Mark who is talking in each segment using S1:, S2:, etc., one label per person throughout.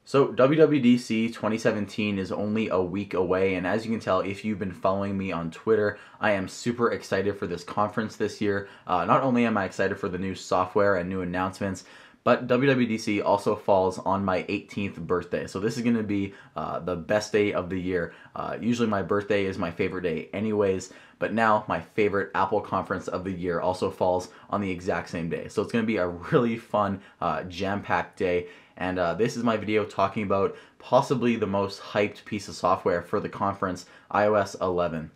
S1: So WWDC 2017 is only a week away, and as you can tell, if you've been following me on Twitter, I am super excited for this conference this year. Not only am I excited for the new software and new announcements, but WWDC also falls on my 18th birthday. So this is going to be the best day of the year. Usually my birthday is my favorite day anyways, but now my favorite Apple conference of the year also falls on the exact same day. So it's going to be a really fun, jam-packed day. And this is my video talking about possibly the most hyped piece of software for the conference, iOS 11.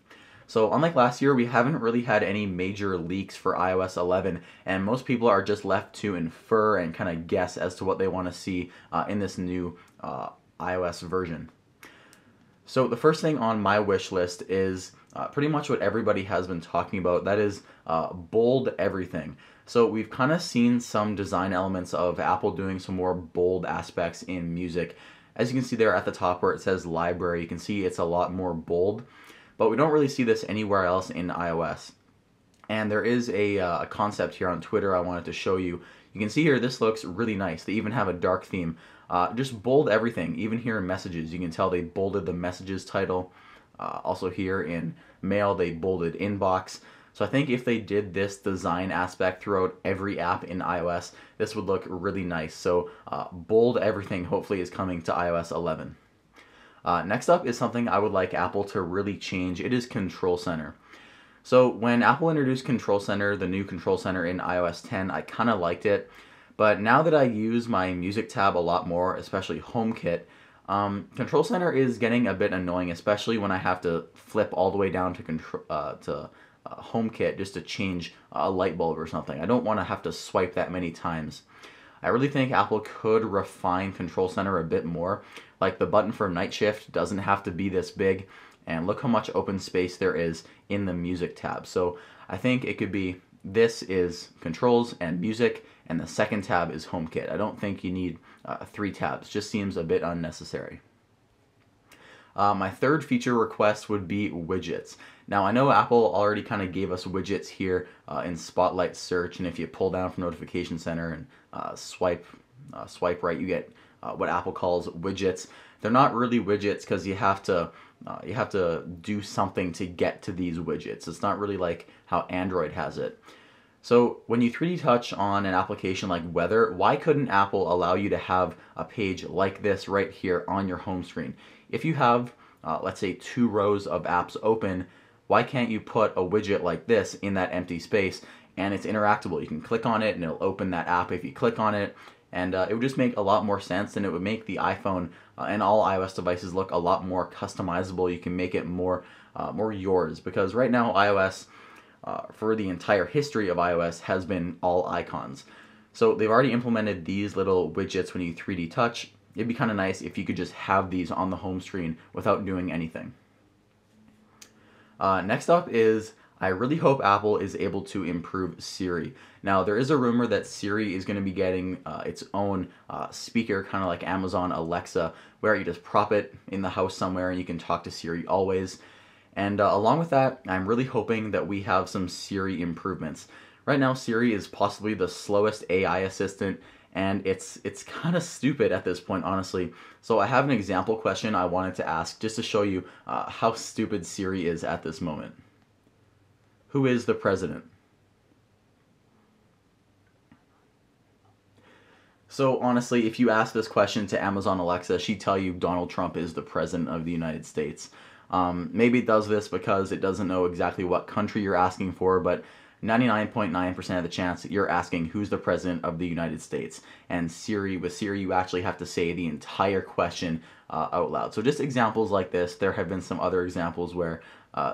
S1: So unlike last year, we haven't really had any major leaks for iOS 11, and most people are just left to infer and kind of guess as to what they want to see in this new iOS version. So the first thing on my wish list is pretty much what everybody has been talking about. That is bold everything. So we've kind of seen some design elements of Apple doing some more bold aspects in music. As you can see there at the top where it says library, you can see it's a lot more bold, but we don't really see this anywhere else in iOS. And there is a concept here on Twitter I wanted to show you. You can see here this looks really nice. They even have a dark theme. Just bold everything. Even here in messages, you can tell they bolded the messages title. Also here in mail, they bolded inbox. So I think if they did this design aspect throughout every app in iOS, this would look really nice. So bold everything hopefully is coming to iOS 11. Next up is something I would like Apple to really change. It is Control Center. So when Apple introduced Control Center, the new Control Center in iOS 10, I kind of liked it. But now that I use my music tab a lot more, especially HomeKit, Control Center is getting a bit annoying, especially when I have to flip all the way down to HomeKit just to change a light bulb or something. I don't want to have to swipe that many times. I really think Apple could refine Control Center a bit more. Like the button for night shift doesn't have to be this big, and look how much open space there is in the music tab. So I think it could be this is controls and music, and the second tab is HomeKit. I don't think you need 3 tabs. Just seems a bit unnecessary. My third feature request would be widgets. Now I know Apple already kind of gave us widgets here in Spotlight Search, and if you pull down from Notification Center and swipe right, you get what Apple calls widgets. They're not really widgets because you have to do something to get to these widgets. It's not really like how Android has it. So when you 3D touch on an application like weather, why couldn't Apple allow you to have a page like this right here on your home screen? If you have, let's say, 2 rows of apps open, why can't you put a widget like this in that empty space and it's interactable? You can click on it and it'll open that app if you click on it, and it would just make a lot more sense, and it would make the iPhone and all iOS devices look a lot more customizable. You can make it more yours, because right now iOS, for the entire history of iOS, has been all icons. So they've already implemented these little widgets when you 3D touch. It'd be kind of nice if you could just have these on the home screen without doing anything. Next up is, I really hope Apple is able to improve Siri. Now there is a rumor that Siri is going to be getting its own speaker, kind of like Amazon Alexa, where you just prop it in the house somewhere and you can talk to Siri always. And along with that, I'm really hoping that we have some Siri improvements. Right now, Siri is possibly the slowest AI assistant, and it's kind of stupid at this point, honestly. So I have an example question I wanted to ask just to show you how stupid Siri is at this moment. Who is the president? So honestly, if you ask this question to Amazon Alexa, she'd tell you Donald Trump is the president of the United States. Maybe it does this because it doesn't know exactly what country you're asking for, but 99.9% of the chance you're asking who's the president of the United States. And with Siri, you actually have to say the entire question out loud. So just examples like this. There have been some other examples where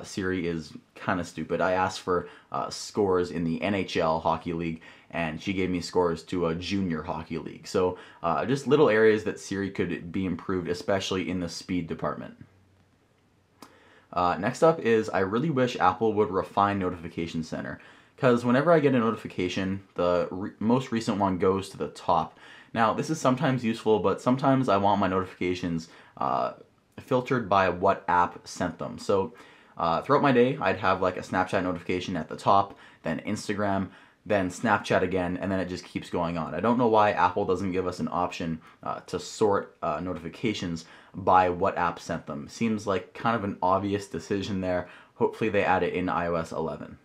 S1: Siri is kind of stupid. I asked for scores in the NHL hockey league, and she gave me scores to a junior hockey league. So just little areas that Siri could be improved, especially in the speed department. Next up is, I really wish Apple would refine Notification Center, because whenever I get a notification, the most recent one goes to the top. Now this is sometimes useful, but sometimes I want my notifications filtered by what app sent them. So throughout my day, I'd have like a Snapchat notification at the top, then Instagram, then Snapchat again, and then it just keeps going on. I don't know why Apple doesn't give us an option to sort notifications by what app sent them. Seems like kind of an obvious decision there. Hopefully they add it in iOS 11.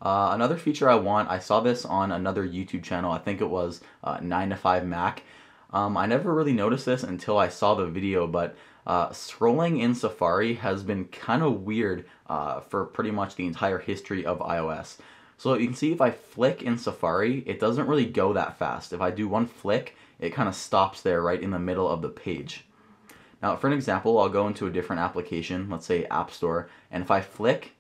S1: Another feature I saw this on another YouTube channel, I think it was 9 to 5 Mac. I never really noticed this until I saw the video, but scrolling in Safari has been kind of weird for pretty much the entire history of iOS. So you can see if I flick in Safari, it doesn't really go that fast. If I do one flick, it kind of stops there right in the middle of the page. Now for an example, I'll go into a different application, let's say App Store, and if I flick,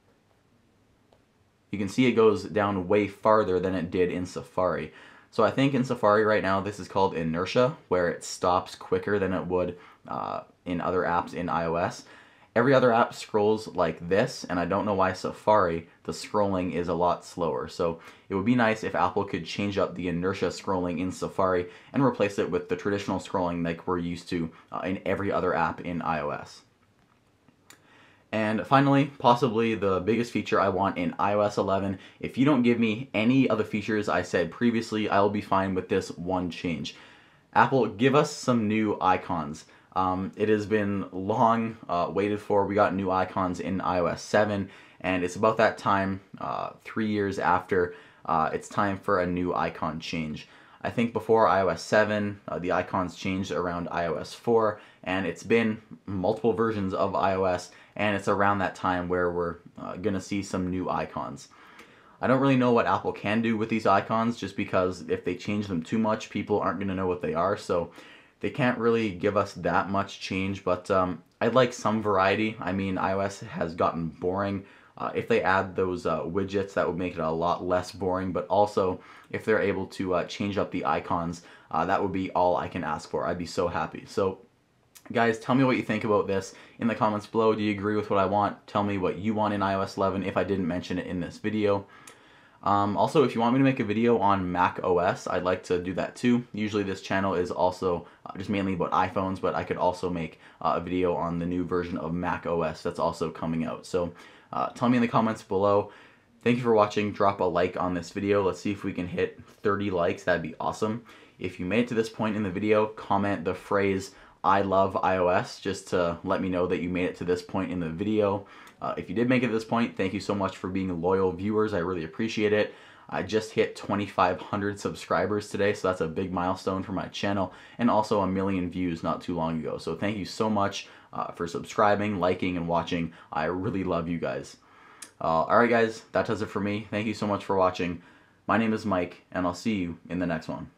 S1: you can see it goes down way farther than it did in Safari. So I think in Safari right now this is called Inertia, where it stops quicker than it would in other apps in iOS. Every other app scrolls like this, and I don't know why Safari, the scrolling is a lot slower. So it would be nice if Apple could change up the inertia scrolling in Safari and replace it with the traditional scrolling like we're used to in every other app in iOS. And finally, possibly the biggest feature I want in iOS 11, if you don't give me any of the features I said previously, I will be fine with this one change. Apple, give us some new icons. It has been long waited for. We got new icons in iOS 7, and it's about that time, 3 years after, it's time for a new icon change. I think before iOS 7, the icons changed around iOS 4, and it's been multiple versions of iOS, and it's around that time where we're going to see some new icons. I don't really know what Apple can do with these icons, just because if they change them too much, people aren't going to know what they are, so they can't really give us that much change, but I'd like some variety. I mean, iOS has gotten boring. If they add those widgets, that would make it a lot less boring, but also if they're able to change up the icons, that would be all I can ask for. I'd be so happy. So guys, tell me what you think about this in the comments below. Do you agree with what I want? Tell me what you want in iOS 11 if I didn't mention it in this video. Also, if you want me to make a video on Mac OS, I'd like to do that too. Usually this channel is also just mainly about iPhones, but I could also make a video on the new version of Mac OS that's also coming out. So tell me in the comments below. Thank you for watching. Drop a like on this video. Let's see if we can hit 30 likes. That'd be awesome. If you made it to this point in the video, comment the phrase "I love iOS" just to let me know that you made it to this point in the video. If you did make it to this point, thank you so much for being loyal viewers. I really appreciate it. I just hit 2,500 subscribers today, so that's a big milestone for my channel, and also 1 million views not too long ago. So thank you so much for subscribing, liking, and watching. I really love you guys. Alright guys, that does it for me. Thank you so much for watching. My name is Mike, and I'll see you in the next one.